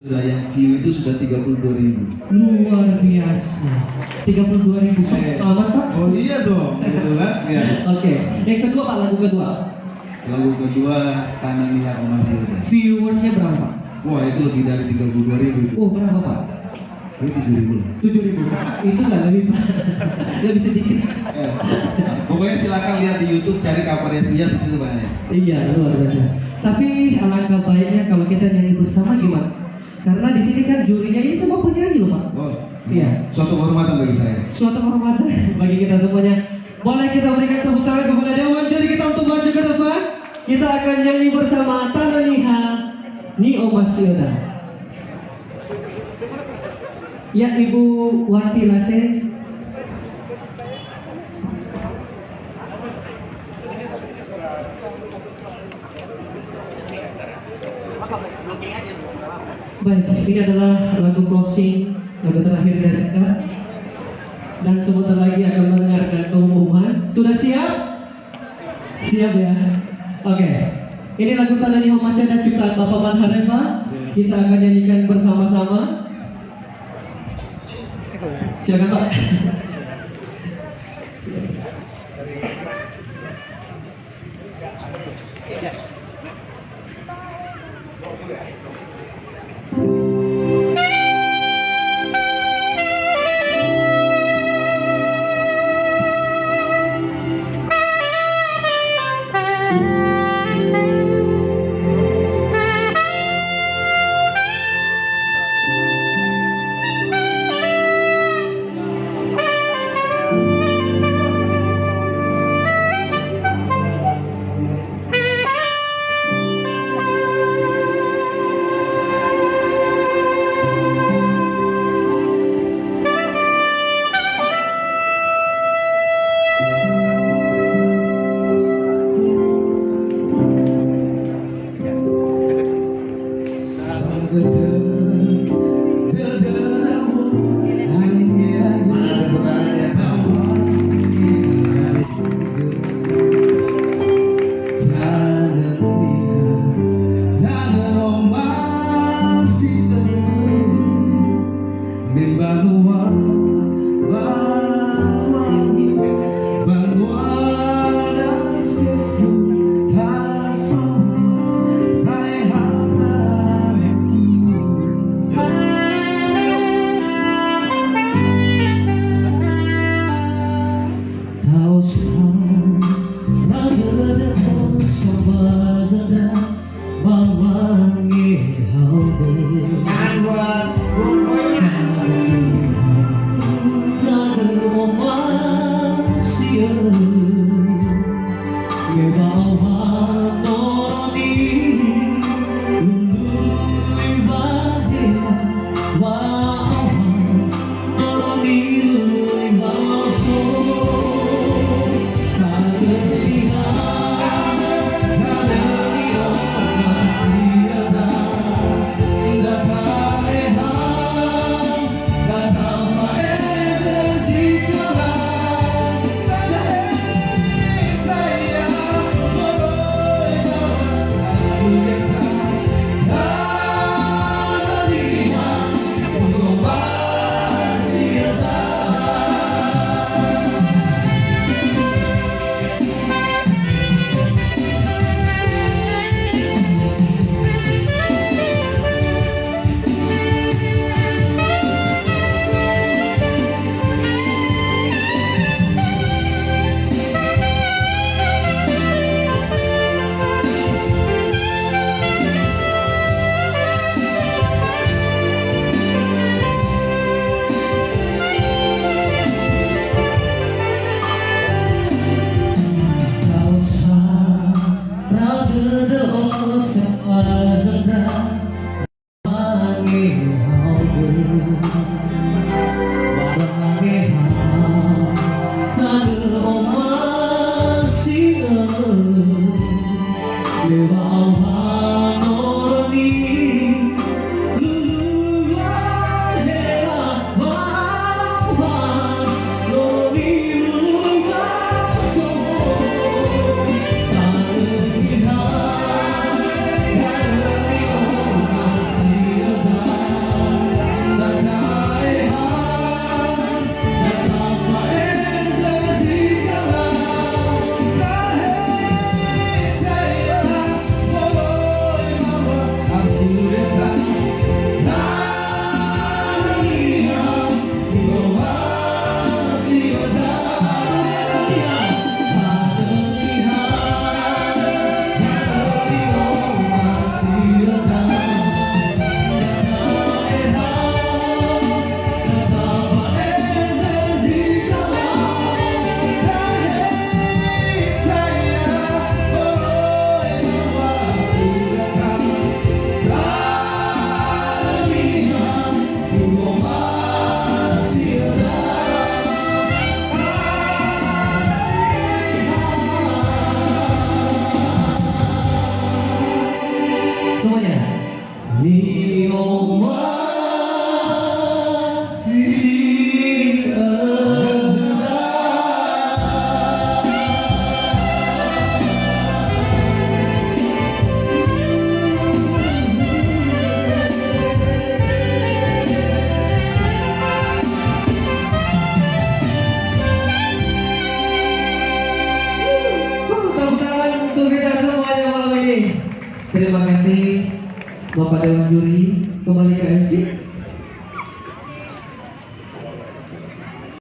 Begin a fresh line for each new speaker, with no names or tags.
Sudah yang view itu sudah 32.000.
Luar biasa. 32.000 amat Pak.
Oh iya dong, kebetulan ya.
Oke. Yang kedua Pak, lagu kedua.
Lagu kedua Tanah Liat Masih Ada.
Viewersnya berapa?
Wah itu lebih dari 32.000 itu.
Oh berapa Pak?
Itu 7.000.
7.000. Itu nggak lebih Pak. Lebih sedikit.
Eh, pokoknya silakan lihat di YouTube, cari kabarnya Senja di situ banyak.
Iya luar biasa. Tapi alangkah baiknya kalau kita nyanyi bersama gimana? Karena di sini kan jurinya ini semua penyanyi loh Pak.
Oh
Iya.
suatu kehormatan bagi saya.
Suatu kehormatan bagi kita semuanya. Boleh kita berikan tepuk tangan kepada Dewan Juri kita untuk maju ke depan. Kita akan nyanyi bersama Tanah Liat Ni Masih Ada. Ya Ibu Wati Lase. Baik, ini adalah lagu closing, lagu terakhir dari kita. Dan sebentar lagi akan mendengarkan pengumuman. Sudah siap? Siap ya? Oke. Ini lagu Tanah Liat Masih Ada ciptaan Bapak Manhareva. Kita akan nyanyikan bersama-sama. Silakan Pak. Terima kasih Bapak Dewan Juri. Kembali ke MC.